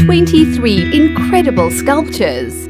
23 incredible sculptures.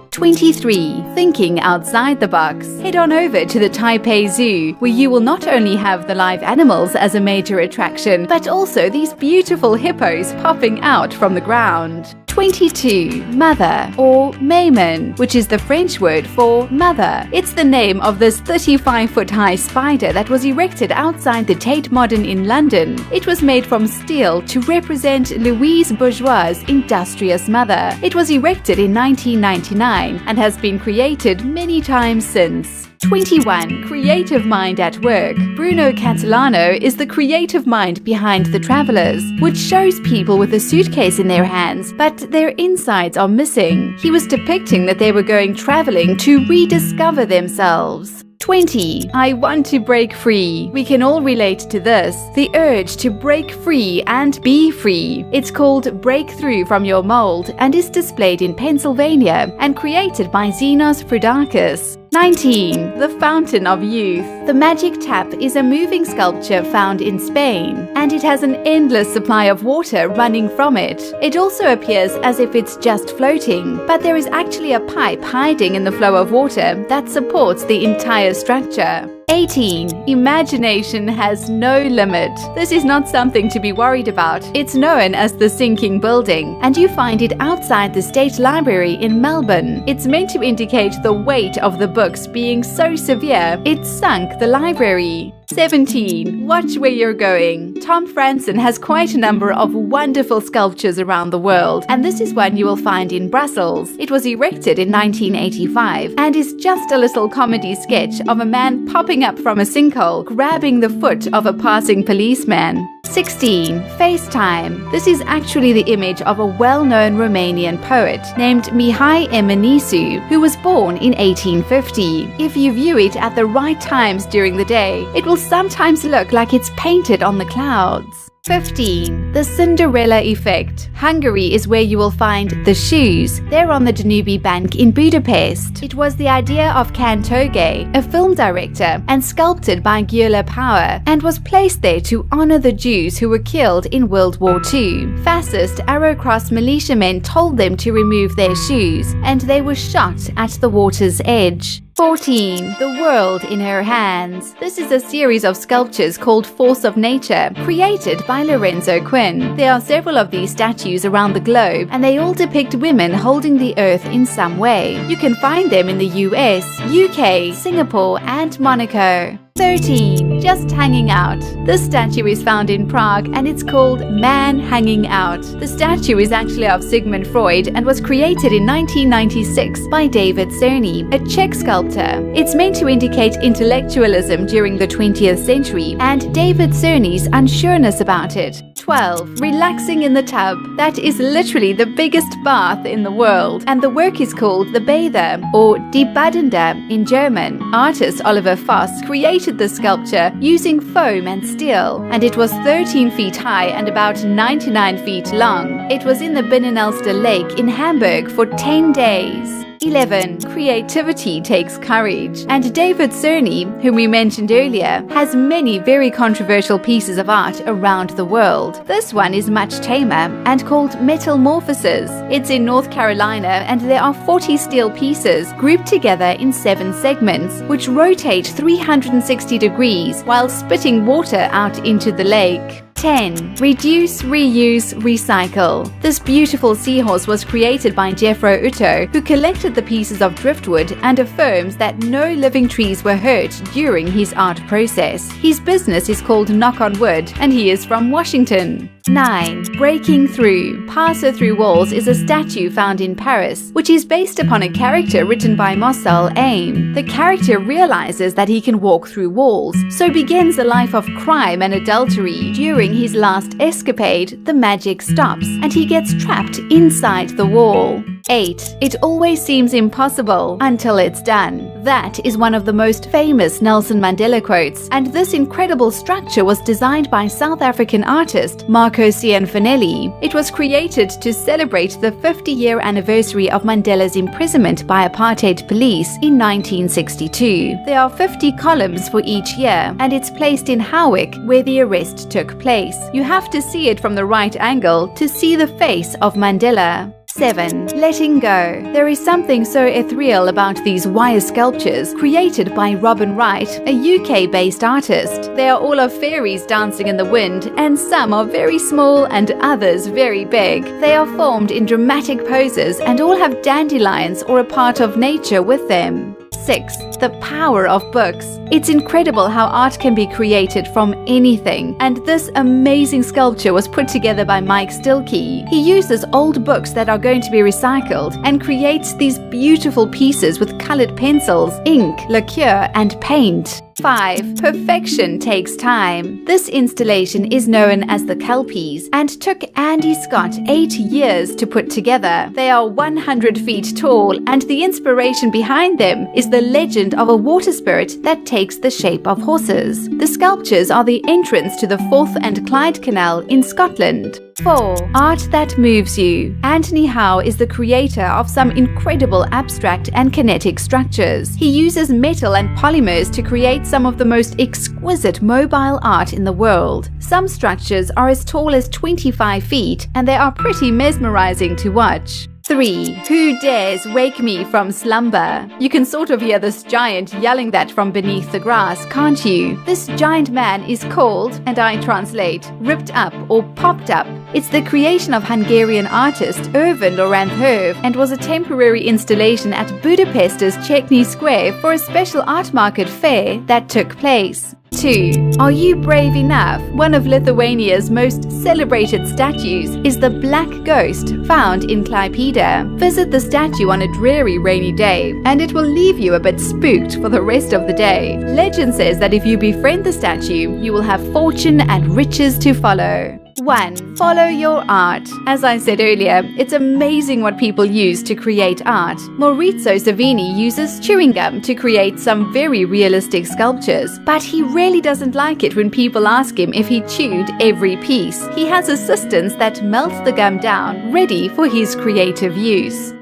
23. Thinking outside the box. Head on over to the Taipei Zoo, where you will not only have the live animals as a major attraction, but also these beautiful hippos popping out from the ground. 22. Mother, or Maimon, which is the French word for mother. It's the name of this 35-foot-high spider that was erected outside the Tate Modern in London. It was made from steel to represent Louise Bourgeois' industrious mother. It was erected in 1999 and has been created many times since. 21. Creative mind at work. Bruno Catalano is the creative mind behind The Travelers, which shows people with a suitcase in their hands, but their insides are missing. He was depicting that they were going traveling to rediscover themselves. 20. I want to break free. We can all relate to this. The urge to break free and be free. It's called Breakthrough from Your Mold and is displayed in Pennsylvania and created by Xenos Fridakis. 19. The Fountain of Youth. The Magic Tap is a moving sculpture found in Spain, and it has an endless supply of water running from it. It also appears as if it's just floating, but there is actually a pipe hiding in the flow of water that supports the entire structure. 18. Imagination has no limit. This is not something to be worried about. It's known as the sinking building, and you find it outside the State Library in Melbourne. It's meant to indicate the weight of the books being so severe, it sunk the library. 17. Watch where you're going. Tom Franzen has quite a number of wonderful sculptures around the world, and this is one you will find in Brussels. It was erected in 1985 and is just a little comedy sketch of a man popping up from a sinkhole, grabbing the foot of a passing policeman. 16. FaceTime. This is actually the image of a well-known Romanian poet named Mihai Eminescu, who was born in 1850. If you view it at the right times during the day, it will sometimes look like it's painted on the clouds. 15. The Cinderella Effect. Hungary is where you will find the shoes. They're on the Danube Bank in Budapest. It was the idea of Can Togay, a film director, and sculpted by Gyula Power, and was placed there to honor the Jews who were killed in World War II. Fascist Arrow-Cross militiamen told them to remove their shoes, and they were shot at the water's edge. 14. The World in Her Hands. This is a series of sculptures called Force of Nature, created by Lorenzo Quinn. There are several of these statues around the globe, and they all depict women holding the earth in some way. You can find them in the US, UK, Singapore, and Monaco. 13. Just Hanging Out. This statue is found in Prague and it's called Man Hanging Out. The statue is actually of Sigmund Freud and was created in 1996 by David Cerny, a Czech sculptor. It's meant to indicate intellectualism during the 20th century and David Cerny's unsureness about it. 12. Relaxing in the Tub. That is literally the biggest bath in the world, and the work is called The Bather, or Die Badende in German. Artist Oliver Voss created the sculpture using foam and steel, and it was 13 feet high and about 99 feet long. It was in the Binnenelster Lake in Hamburg for 10 days. 11. Creativity takes courage. And David Cerny, whom we mentioned earlier, has many very controversial pieces of art around the world. This one is much tamer and called Metamorphosis. It's in North Carolina and there are 40 steel pieces grouped together in 7 segments, which rotate 360 degrees while spitting water out into the lake. 10. Reduce, reuse, recycle. This beautiful seahorse was created by Jeffro Utto, who collected the pieces of driftwood and affirms that no living trees were hurt during his art process. His business is called Knock on Wood, and he is from Washington. 9. Breaking Through. Passer Through Walls is a statue found in Paris, which is based upon a character written by Marcel Aim. The character realizes that he can walk through walls, so begins a life of crime and adultery. During his last escapade, the magic stops, and he gets trapped inside the wall. 8. It always seems impossible until it's done. That is one of the most famous Nelson Mandela quotes, and this incredible structure was designed by South African artist Marco Cianfanelli. It was created to celebrate the 50-year anniversary of Mandela's imprisonment by apartheid police in 1962. There are 50 columns for each year, and it's placed in Howick, where the arrest took place. You have to see it from the right angle to see the face of Mandela. 7. Letting go. There is something so ethereal about these wire sculptures created by Robin Wright, a UK-based artist. They are all of fairies dancing in the wind, and some are very small and others very big. They are formed in dramatic poses and all have dandelions or a part of nature with them. 6. The power of books. It's incredible how art can be created from anything, and this amazing sculpture was put together by Mike Stilkey. He uses old books that are going to be recycled and creates these beautiful pieces with colored pencils, ink, lacquer, and paint. 5. Perfection takes time. This installation is known as the Kelpies and took Andy Scott 8 years to put together. They are 100 feet tall, and the inspiration behind them is the legend of a water spirit that takes the shape of horses. The sculptures are the entrance to the Forth and Clyde Canal in Scotland. 4. Art that moves you. Anthony Howe is the creator of some incredible abstract and kinetic structures. He uses metal and polymers to create some of the most exquisite mobile art in the world. Some structures are as tall as 25 feet, and they are pretty mesmerizing to watch. 3. Who dares wake me from slumber? You can sort of hear this giant yelling that from beneath the grass, can't you? This giant man is called, and I translate, ripped up or popped up. It's the creation of Hungarian artist Ervin Laurent Herve and was a temporary installation at Budapest's Chechny Square for a special art market fair that took place. 2. Are you brave enough? One of Lithuania's most celebrated statues is the Black Ghost, found in Klaipėda. Visit the statue on a dreary rainy day, and it will leave you a bit spooked for the rest of the day. Legend says that if you befriend the statue, you will have fortune and riches to follow. 1. Follow your art. As I said earlier, it's amazing what people use to create art. Maurizio Savini uses chewing gum to create some very realistic sculptures, but he really doesn't like it when people ask him if he chewed every piece. He has assistants that melt the gum down, ready for his creative use.